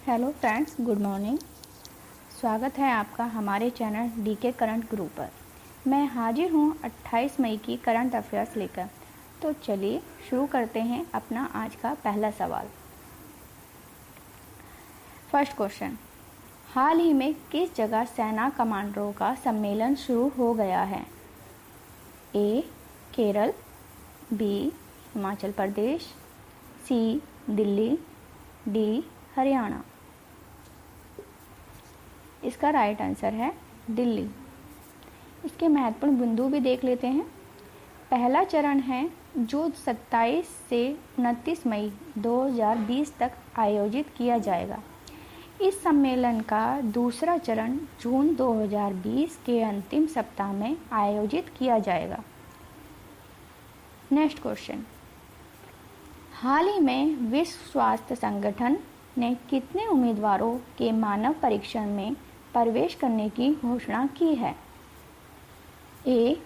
Hello friends, good morning. स्वागत है आपका हमारे चैनल डीके करंट गुरु पर। मैं हाजिर हूँ 28 मई की करंट अफेयर्स लेकर। तो चलिए शुरू करते हैं अपना आज का पहला सवाल। फर्स्ट क्वेश्चन, हाल ही में किस जगह सेना कमांडरों का सम्मेलन शुरू हो गया है? ए. केरल, बी. हिमाचल प्रदेश, सी. दिल्ली, डी. हरियाणा। इसका राइट आंसर है दिल्ली। इसके महत्वपूर्ण बिंदु भी देख लेते हैं। पहला चरण है जो 27 से 29 मई 2020 तक आयोजित किया जाएगा। इस सम्मेलन का दूसरा चरण जून 2020 के अंतिम सप्ताह में आयोजित किया जाएगा। नेक्स्ट क्वेश्चन, हाल ही में विश्व स्वास्थ्य संगठन ने कितने उम्मीदवारों के मानव परीक्षण में प्रवेश करने की घोषणा की है? ए.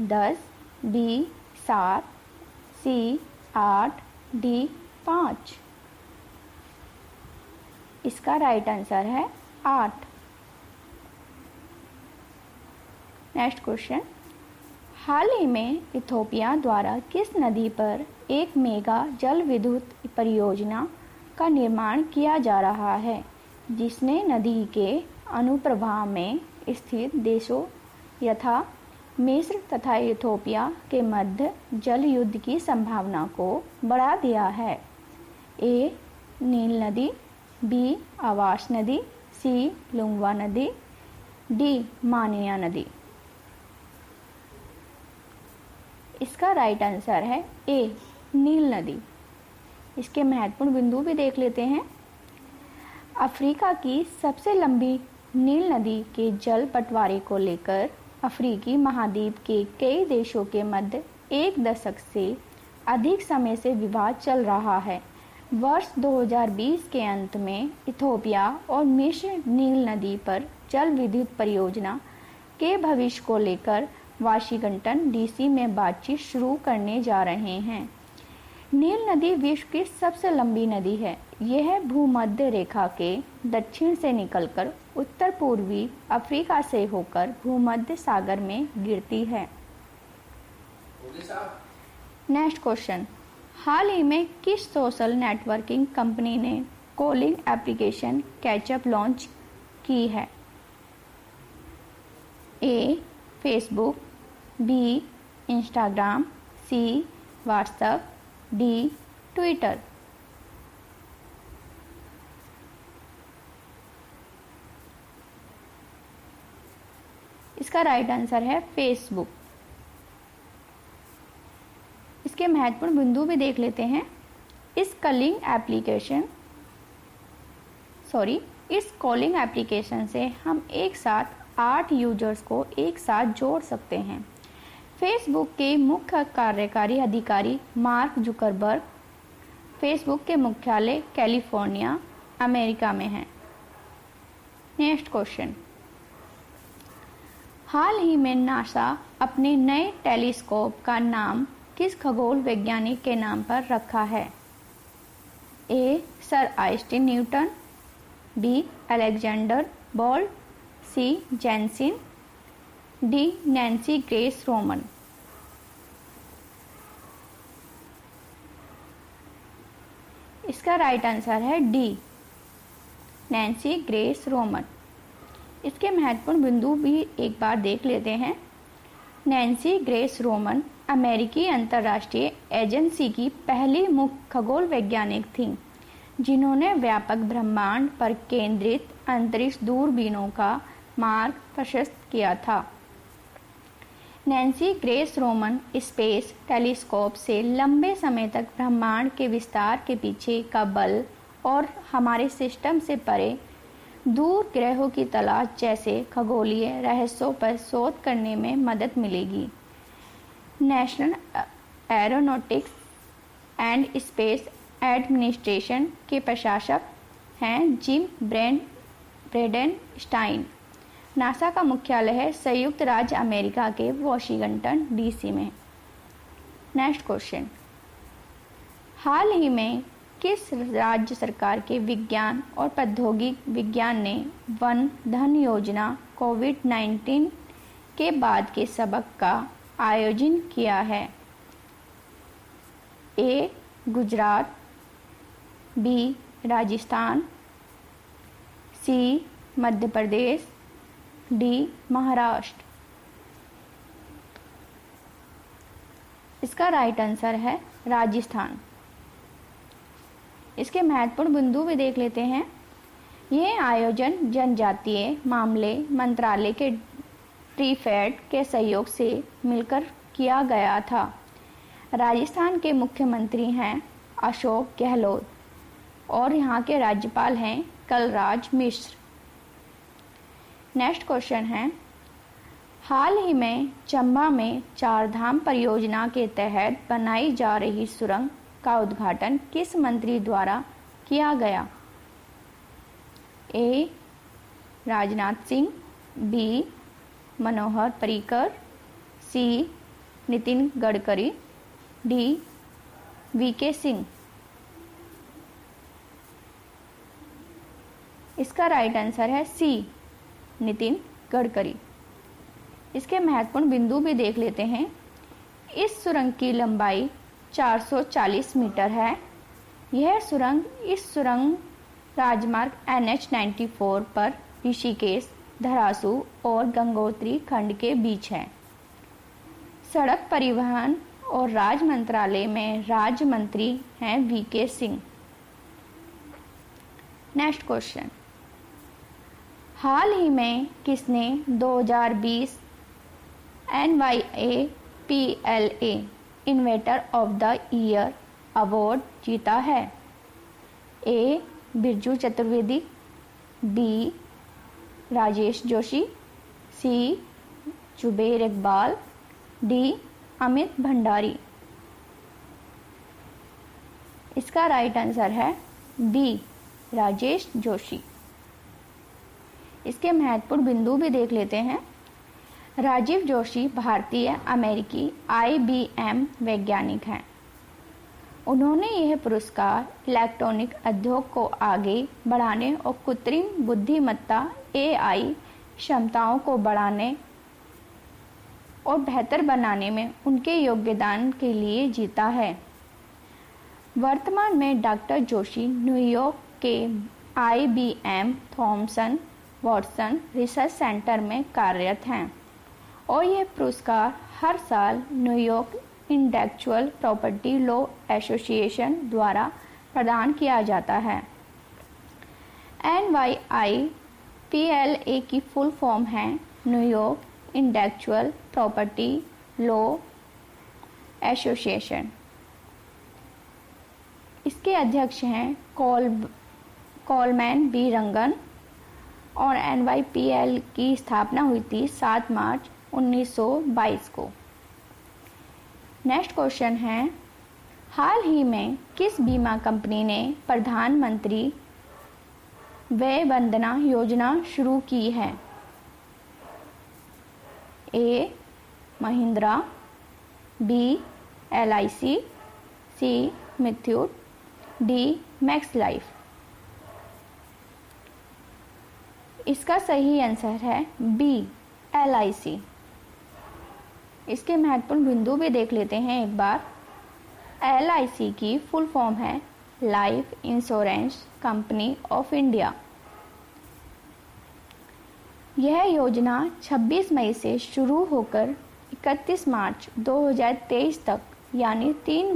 10, बी. 7, सी. 8, डी. 5। इसका राइट आंसर है 8। नेक्स्ट क्वेश्चन, हाल ही में इथोपिया द्वारा किस नदी पर एक मेगा जल विद्युत परियोजना का निर्माण किया जा रहा है, जिसने नदी के अनुप्रवाह में स्थित देशों यथा मिस्र तथा इथोपिया के मध्य जल युद्ध की संभावना को बढ़ा दिया है? ए. नील नदी, बी. आवास नदी, सी. लुंगवा नदी, डी. मानिया नदी। इसका राइट आंसर है ए. नील नदी। इसके महत्वपूर्ण बिंदु भी देख लेते हैं। अफ्रीका की सबसे लंबी नील नदी के जल बंटवारे को लेकर अफ्रीकी महाद्वीप के कई देशों के मध्य एक दशक से अधिक समय से विवाद चल रहा है। वर्ष 2020 के अंत में इथोपिया और मिस्र नील नदी पर जल विद्युत परियोजना के भविष्य को लेकर वाशिंगटन डीसी में बातचीत शुरू करने जा रहे हैं। नील नदी विश्व की सबसे लंबी नदी है। यह भूमध्य रेखा के दक्षिण से निकलकर उत्तर पूर्वी अफ्रीका से होकर भूमध्य सागर में गिरती है। नेक्स्ट क्वेश्चन, हाल ही में किस सोशल नेटवर्किंग कंपनी ने कॉलिंग एप्लीकेशन कैचअप लॉन्च की है? A. Facebook, B. Instagram, C. WhatsApp, D. Twitter. इसका राइट आंसर है फेसबुक। इसके महत्वपूर्ण बिंदु भी देख लेते हैं। इस कॉलिंग एप्लीकेशन से हम एक साथ 8 यूजर्स को एक साथ जोड़ सकते हैं। फेसबुक के मुख्य कार्यकारी अधिकारी मार्क जुकरबर्ग फेसबुक के मुख्यालय कैलिफोर्निया, अमेरिका में है। नेक्स्ट क्वेश्चन, हाल ही में नासा अपने नए टेलीस्कोप का नाम किस खगोल वैज्ञानिक के नाम पर रखा है? A. Sir Isaac Newton, B. Alexander Bolt, C. जेनसिन, डी. Nancy Grace Roman. इसका राइट आंसर है डी. Nancy Grace Roman. इसके महत्वपूर्ण बिंदु भी एक बार देख लेते हैं। नैन्सी ग्रेस रोमन अमेरिकी अंतर्राष्ट्रीय एजेंसी की पहली मुख्य खगोल वैज्ञानिक थीं, जिन्होंने व्यापक ब्रह्मांड पर केंद्रित अंतरिक्ष दूरबीनों का मार्ग प्रशस्त किया था। Nancy Grace Roman space telescope से लंबे समय तक ब्रह्मांड के विस्तार के पीछे का बल और हमारे सिस्टम से परे दूर ग्रहों की तलाश जैसे खगोलीय रहस्यों पर शोध करने में मदद मिलेगी। National aeronautics and space administration के प्रशासक हैं जिम ब्रेडेनस्टाइन। नासा का मुख्यालय है संयुक्त राज्य अमेरिका के वाशिंगटन डीसी में। नेक्स्ट क्वेश्चन, हाल ही में किस राज्य सरकार के विज्ञान और प्रौद्योगिकी विज्ञान ने वन धन योजना कोविड-19 के बाद के सबक का आयोजन किया है? ए. गुजरात, बी. राजस्थान, सी. मध्य प्रदेश, डी. महाराष्ट्र। इसका राइट आंसर है राजस्थान। इसके महत्वपूर्ण बिंदु भी देख लेते हैं। यह आयोजन जनजातीय मामले मंत्रालय के ट्रीफेड के सहयोग से मिलकर किया गया था। राजस्थान के मुख्यमंत्री हैं अशोक गहलोत और यहाँ के राज्यपाल हैं कलराज मिश्र। नेक्स्ट क्वेश्चन है, हाल ही में चंबा में चारधाम परियोजना के तहत बनाई जा रही सुरंग का उद्घाटन किस मंत्री द्वारा किया गया? ए. राजनाथ सिंह, बी. मनोहर पर्रिकर, सी. नितिन गडकरी, डी. वीके सिंह। इसका राइट आंसर है सी. नितिन गडकरी। इसके महत्वपूर्ण बिंदु भी देख लेते हैं। इस सुरंग की लंबाई 440 मीटर है। यह सुरंग राजमार्ग NH-94 पर ऋषिकेश, धरासू और गंगोत्री खंड के बीच है। सड़क परिवहन और राज्य मंत्रालय में राज्य मंत्री हैं वीके सिंह। नेक्स्ट क्वेश्चन, हाल ही में किसने 2020 NYAPLA inventor of the year award जीता है? ए. बिरजू चतुर्वेदी, बी. राजेश जोशी, सी. जुबेर इकबाल, डी. अमित भंडारी। इसका राइट आंसर है बी. राजेश जोशी। इसके महत्वपूर्ण बिंदु भी देख लेते हैं। राजीव जोशी भारतीय अमेरिकी IBM वैज्ञानिक हैं। उन्होंने यह पुरस्कार इलेक्ट्रॉनिक उद्योग को आगे बढ़ाने और कृत्रिम बुद्धिमत्ता AI क्षमताओं को बढ़ाने और बेहतर बनाने में उनके योगदान के लिए जीता है। वर्तमान में डॉक्टर जोशी न्यूयॉर्क के IBM Thomson Watson research centre में कार्यरत हैं और यह पुरस्कार हर साल New York intellectual property law association द्वारा प्रदान किया जाता है। NYIPLA की फुल फॉर्म है New York intellectual property law association. इसके अध्यक्ष हैं कोलमैन बी रंगन और NYPL की स्थापना हुई थी 7 मार्च 1922 को। नेक्स्ट क्वेश्चन है, हाल ही में किस बीमा कंपनी ने प्रधानमंत्री वय वंदना योजना शुरू की है? ए. महिंद्रा, बी. LIC, सी. मिथ्यूट, डी. Max life. इसका सही आंसर है बी. LIC। इसके महत्वपूर्ण बिंदु भी देख लेते हैं एक बार। LIC की फुल फॉर्म है life insurance company of India. यह योजना 26 मई से शुरू होकर 31 मार्च 2023 तक यानी 3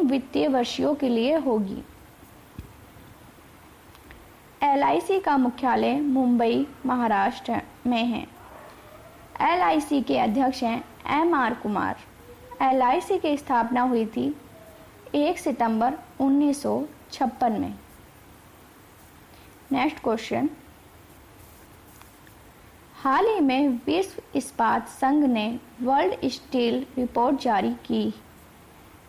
वित्तीय वर्षों के लिए होगी। LIC का मुख्यालय मुंबई, महाराष्ट्र में है। LIC के अध्यक्ष हैं MR कुमार। LIC की स्थापना हुई थी 1 सितंबर 1956 में। नेक्स्ट क्वेश्चन, हाल ही में विश्व इस्पात संघ ने वर्ल्ड स्टील रिपोर्ट जारी की।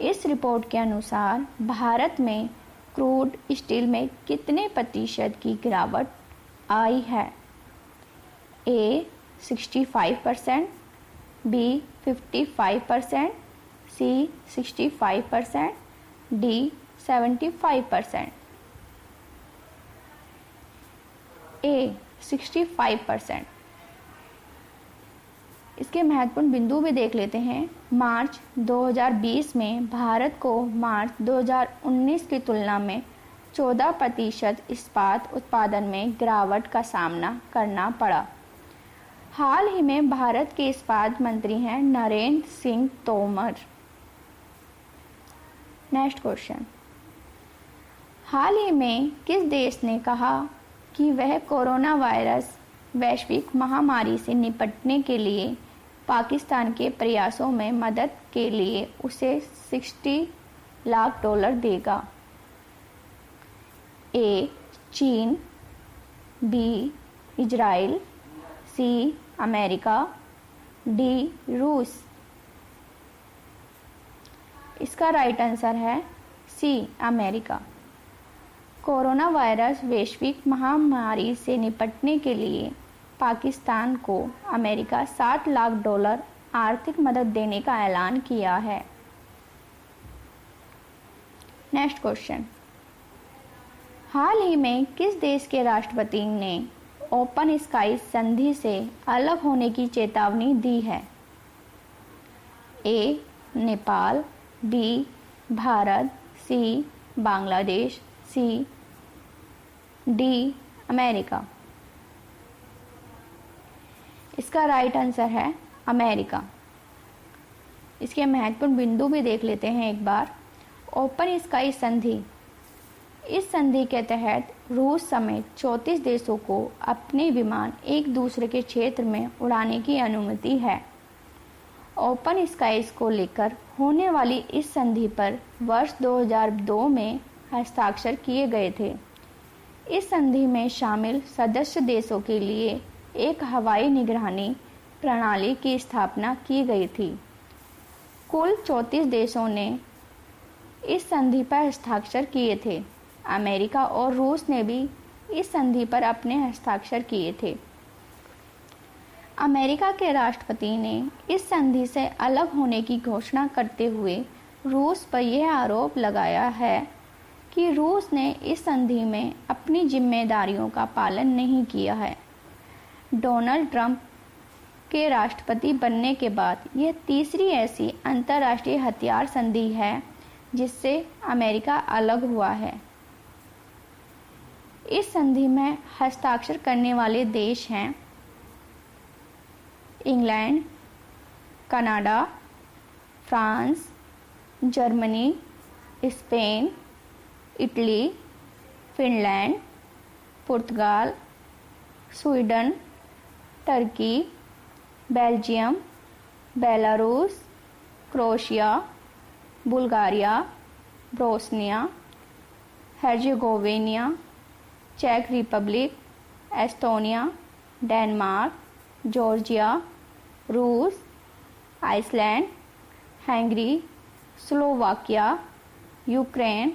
इस रिपोर्ट के अनुसार भारत में क्रूड स्टील में कितने प्रतिशत की गिरावट आई है? ए. 65%, बी. 55%, सी. 65%, डी 75%, ए 65%। इसके महत्वपूर्ण बिंदु भी देख लेते हैं। मार्च 2020 में भारत को मार्च 2019 की तुलना में 14% इस्पात उत्पादन में गिरावट का सामना करना पड़ा। हाल ही में भारत के इस्पात मंत्री हैं नरेंद्र सिंह तोमर। नेक्स्ट क्वेश्चन, हाल ही में किस देश ने कहा कि वह कोरोना वायरस वैश्विक महामारी से निपटने के लिए पाकिस्तान के प्रयासों में मदद के लिए उसे $60 लाख देगा? ए चीन, B Israel, C America, D रूस। इसका राइट आंसर है सी अमेरिका। कोरोना वायरस वैश्विक महामारी से निपटने के लिए पाकिस्तान को अमेरिका $60 लाख आर्थिक मदद देने का ऐलान किया है। नेक्स्ट क्वेश्चन, हाल ही में किस देश के राष्ट्रपति ने ओपन स्काई संधि से अलग होने की चेतावनी दी है? ए नेपाल, बी भारत, सी बांग्लादेश, सी डी अमेरिका। इसका राइट आंसर है अमेरिका। इसके महत्वपूर्ण बिंदु भी देख लेते हैं एक बार। ओपन स्काई संधि, इस संधि के तहत रूस समेत 34 देशों को अपने विमान एक दूसरे के क्षेत्र में उड़ाने की अनुमति है। ओपन स्काईज को लेकर होने वाली इस संधि पर वर्ष 2002 में हस्ताक्षर किए गए थे। इस संधि में शामिल सदस्य देशों के लिए एक हवाई निगरानी प्रणाली की स्थापना की गई थी। कुल 34 देशों ने इस संधि पर हस्ताक्षर किए थे। अमेरिका और रूस ने भी इस संधि पर अपने हस्ताक्षर किए थे। अमेरिका के राष्ट्रपति ने इस संधि से अलग होने की घोषणा करते हुए रूस पर यह आरोप लगाया है कि रूस ने इस संधि में अपनी जिम्मेदारियों का पालन नहीं किया है। डोनाल्ड ट्रंप के राष्ट्रपति बनने के बाद यह तीसरी ऐसी अंतर्राष्ट्रीय हथियार संधि है जिससे अमेरिका अलग हुआ है। इस संधि में हस्ताक्षर करने वाले देश हैं England, Canada, France, Germany, Spain, Italy, Finland, पुर्तगाल, Sweden, Turkey, Belgium, Belarus, Croatia, Bulgaria, Bosnia Herzegovina, चेक रिपब्लिक, एस्टोनिया, डेनमार्क, जॉर्जिया, रूस, आइसलैंड, हंगरी, स्लोवाकिया, यूक्रेन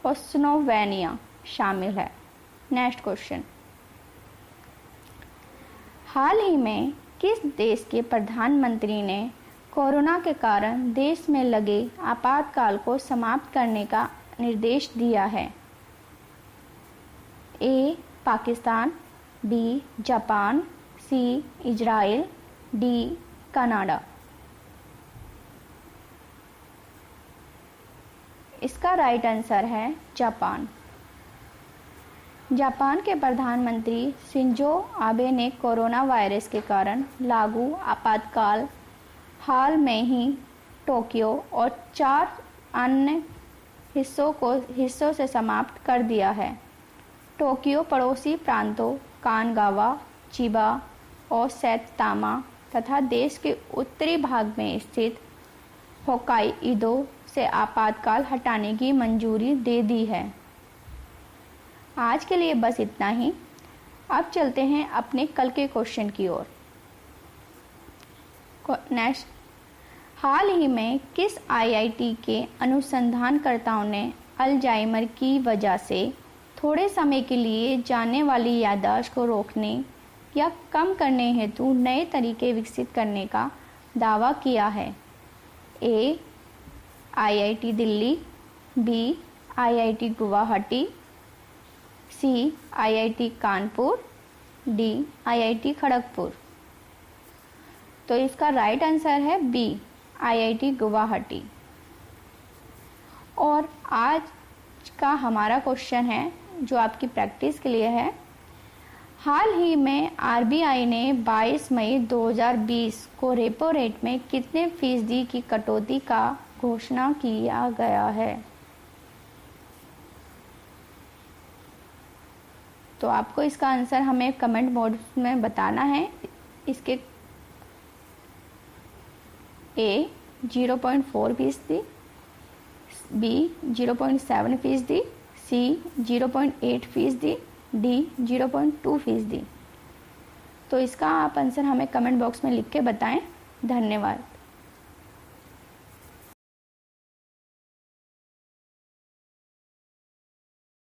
और स्लोवेनिया शामिल है। नेक्स्ट क्वेश्चन, हाल ही में किस देश के प्रधानमंत्री ने कोरोना के कारण देश में लगे आपातकाल को समाप्त करने का निर्देश दिया है? A Pakistan, B Japan, C Israel, D Canada. इसका राइट आंसर है जापान। जापान के प्रधानमंत्री शिंजो आबे ने कोरोना वायरस के कारण लागू आपातकाल हाल में ही टोक्यो और 4 अन्य हिस्सों से समाप्त कर दिया है। टोक्यो पड़ोसी प्रांतों कानगावा, चिबा और सैतामा तथा देश के उत्तरी भाग में स्थित होकाइडो से आपातकाल हटाने की मंजूरी दे दी है। आज के लिए बस इतना ही। अब चलते हैं अपने कल के क्वेश्चन की ओर। नेक्स्ट, हाल ही में किस आईआईटी के अनुसंधानकर्ताओं ने अल्जाइमर की वजह से थोड़े समय के लिए जाने वाली याददाश्त को रोकने या कम करने हेतु नए तरीके विकसित करने का दावा किया है? A IIT Delhi, B IIT Guwahati, C IIT Kanpur, D IIT Kharagpur. तो इसका राइट आंसर है बी IIT गुवाहाटी। और आज का हमारा क्वेश्चन है जो आपकी प्रैक्टिस के लिए है, हाल ही में RBI ने 22 मई 2020 को रेपो रेट में कितने फीसदी की कटौती का घोषणा किया गया है। तो आपको इसका आंसर हमें कमेंट बॉक्स में बताना है। इसके ए 0.4%, बी 0.7%, सी 0.8%, डी 0.2%। तो इसका आप आंसर हमें कमेंट बॉक्स में लिख के बताएं। धन्यवाद।